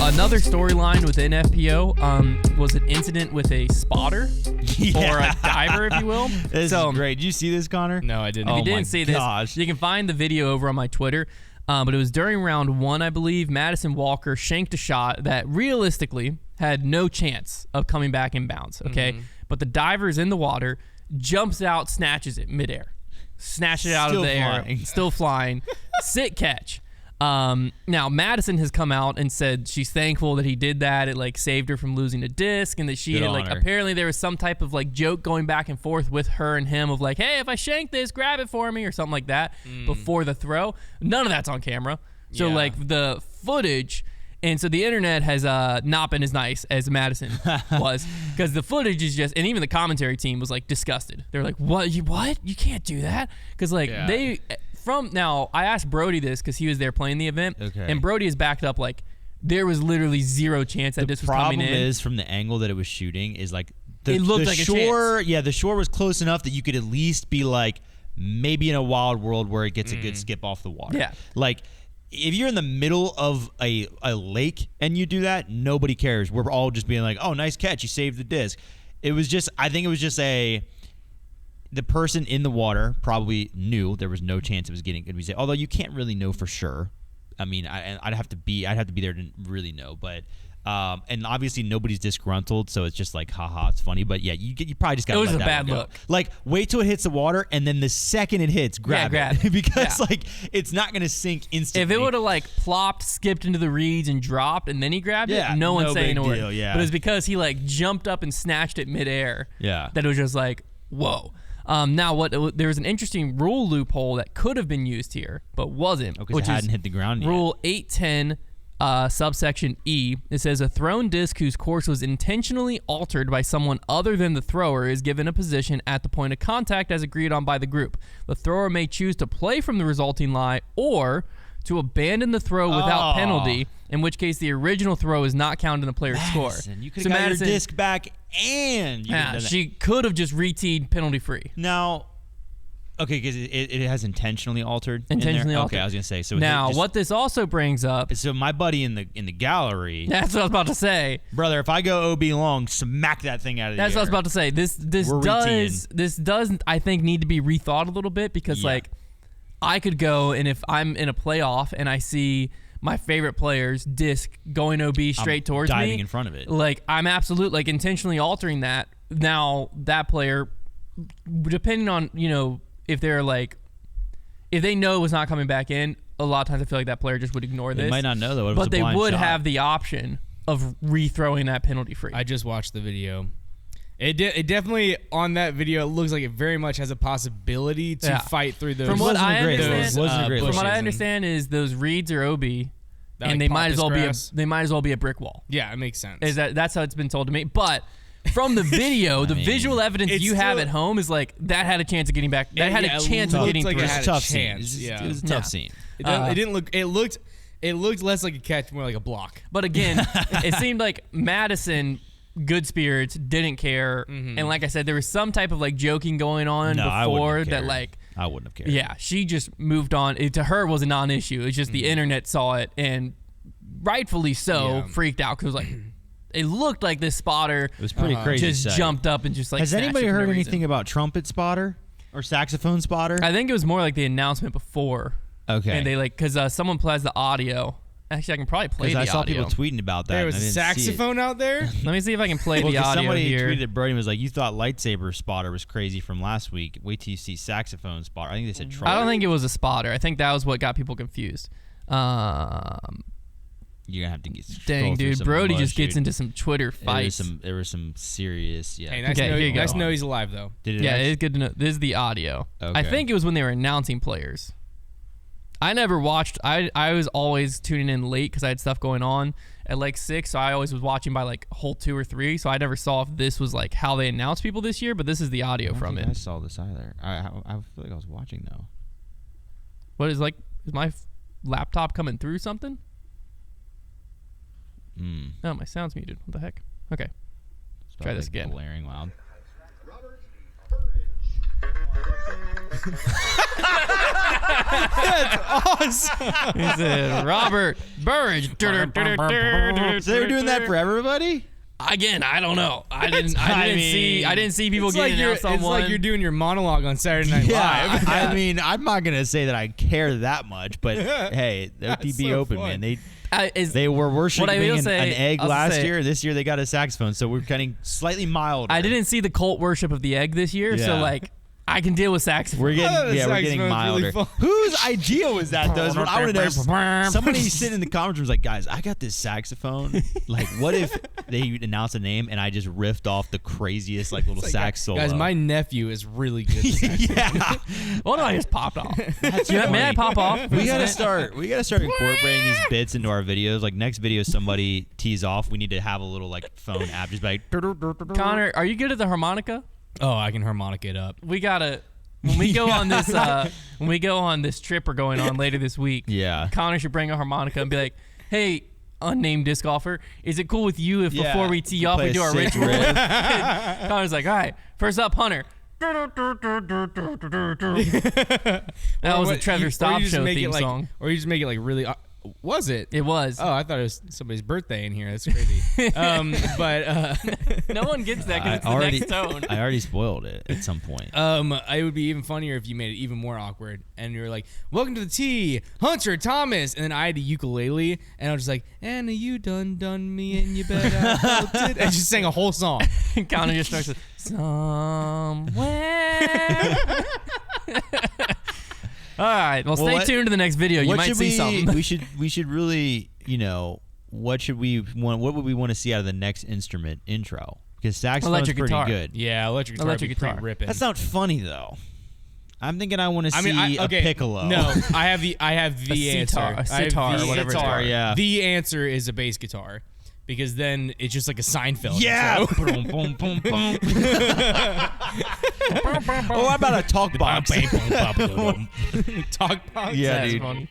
Another storyline within FPO was an incident with a spotter or a diver, if you will. This is great. Did you see this, Connor? No, I didn't. If you didn't see this, you can find the video over on my Twitter. But it was during round 1, I believe. Madison Walker shanked a shot that realistically had no chance of coming back in bounds. Okay, but the diver's in the water, jumps out, snatches it midair, snatches it out of the air, still flying, sit catch. Now Madison has come out and said she's thankful that he did that. It like saved her from losing a disc, and that she had like apparently there was some type of like joke going back and forth with her and him of like, hey, if I shank this, grab it for me or something like that before the throw. None of that's on camera. So like the footage, and so the internet has not been as nice as Madison was, because the footage is just, and even the commentary team was like disgusted. They're like, what? You can't do that, because like now, I asked Brody this because he was there playing the event, and Brody has backed up like there was literally zero chance that this was coming in. The problem is, from the angle that it was shooting, is like it looked like shore. A chance. Yeah, the shore was close enough that you could at least be like, maybe in a wild world where it gets a good skip off the water. Yeah, like if you're in the middle of a lake and you do that, nobody cares. We're all just being like, oh, nice catch, you saved the disc. It was just, I think it was just the person in the water probably knew there was no chance it was going to be saved. Although you can't really know for sure. I mean, I'd have to be there to really know. But and obviously nobody's disgruntled, so it's just like, haha, it's funny. But yeah, you probably just got to let that go. It was a bad look. Like, wait till it hits the water, and then the second it hits, grab it. Because like it's not going to sink instantly. If it would have like plopped, skipped into the reads, and dropped, and then he grabbed it, no one's saying a word. Yeah. But it was because he like jumped up and snatched it midair. Yeah. That it was just like, whoa. Now, there was an interesting rule loophole that could have been used here, but wasn't. Because it hadn't hit the ground yet. Rule 810, subsection E. It says a thrown disc whose course was intentionally altered by someone other than the thrower is given a position at the point of contact as agreed on by the group. The thrower may choose to play from the resulting lie or to abandon the throw without penalty, in which case the original throw is not counted in the player's score. You could have got your disc back, and she could have just re-teed penalty free. Now, okay, because it has intentionally altered. Intentionally altered. Okay, I was gonna say. So now, what this also brings up. So my buddy in the gallery. That's what I was about to say, brother. If I go OB long, smack that thing out of the air. That's what I was about to say. This does I think need to be rethought a little bit, because like I could go, and if I'm in a playoff and I see my favorite player's disc going OB straight towards me, diving in front of it, like I'm absolutely like intentionally altering that. Now that player, depending on if they're like, if they know it was not coming back in, a lot of times I feel like that player just would ignore this. They might not know though, but they would have the option of re-throwing that penalty free. I just watched the video. It definitely, on that video, it looks like it very much has a possibility to fight through those. From what I understand, is those reeds are OB, and they might as well be a brick wall. Yeah, it makes sense. That's how it's been told to me. But from the video, the visual evidence you have at home is like that had a chance of getting back. That had a chance of getting through. It was a tough scene. It was a tough scene. It didn't look. It looked less like a catch, more like a block. But again, it seemed like Madison, good spirits, didn't care, and like I said, there was some type of like joking going on before that. Like I wouldn't have cared. Yeah, she just moved on. To her, it was a non-issue. It's just the internet saw it, and rightfully so, freaked out, because like it looked like this spotter. It was pretty crazy. Just jumped up and just like. Has anybody heard anything about trumpet spotter or saxophone spotter? I think it was more like the announcement before. Okay. And they like, because someone plays the audio. Actually, I can probably play the audio. I saw people tweeting about that. There was a saxophone out there? Let me see if I can play the audio somebody here. Somebody tweeted at Brody and was like, you thought lightsaber spotter was crazy from last week. Wait till you see saxophone spotter. I think they said trumpet. I don't think it was a spotter. I think that was what got people confused. You're going to have to get dang, dude. Brody just gets into some Twitter fights. There was some serious, Hey, nice to know he's alive, though. It's good to know. This is the audio. Okay. I think it was when they were announcing players. I never watched. I was always tuning in late because I had stuff going on at like 6, so I always was watching by like hole 2 or 3. So I never saw if this was like how they announced people this year. But this is the audio from it. I saw this either. I feel like I was watching though. What is like? Is my laptop coming through something? No, my sound's muted. What the heck? Okay, try this again. Blaring loud. Awesome. He said, Robert Burridge. So they were doing that for everybody? Again, I don't know. I didn't see people It's like getting out someone. it's like you're doing your monologue on Saturday Night Live. I mean, I'm not gonna say that I care that much, but hey, the OTB so Open, fun. man, Is- they were worshiping What I will an say- egg I'll last say- year. This year they got a saxophone, so we're getting slightly milder. I didn't see the cult worship of the egg this year, so Yeah. like I can deal with saxophone. We're I thought getting the we're getting saxophone's really milder. fun. Whose idea was that though? Is what I want to know. Somebody sitting in the conference room was like, guys, I got this saxophone. Like, what if they announced a name and I just riffed off the craziest like little sax solo? Guys, my nephew is really good. At sax. yeah. What do I just popped off? That's May I funny. pop off? We gotta start incorporating these bits into our videos. Like next video, somebody tees off. We need to have a little like phone app, just like Connor, are you good at the harmonica? Oh, I can harmonica it up. We gotta when we go on this when we go on this trip we're going on later this week. Yeah. Connor should bring a harmonica and be like, "Hey, unnamed disc golfer, is it cool with you if Yeah, before we tee off play we do a our sick ritual?" riff. Connor's like, "All right, first up, Hunter." That was a Trevor Staub Show theme song. Or you just make it like really. Was it? It was. Oh, I thought it was somebody's birthday in here. That's crazy. But No one gets that because it's the already, next tone. I already spoiled it at some point. it would be even funnier if you made it even more awkward and you were like, "Welcome to the tee, Hunter Thomas," and then I had a ukulele and I was just like, "Anna, you done me and you bet I felt it," and just sang a whole song. Connor just starts with somewhere. All right. Well, stay what- tuned to the next video. You What might should see something. we should really, what should we want? What would we want to see out of the next instrument intro? Because saxophone's Electric pretty guitar. good. Yeah, electric guitar. Electric would be pretty guitar. ripping. That's not funny though. I'm thinking I want to see okay, a piccolo. No, I have the sitar, answer. a I have sitar, the or whatever it's answer. called. Yeah. The answer is a bass guitar, because then it's just like a Seinfeld. Yeah. intro. Boom, boom, boom, boom. Oh, how about a talk box? Talk box. Yeah, That's dude. funny.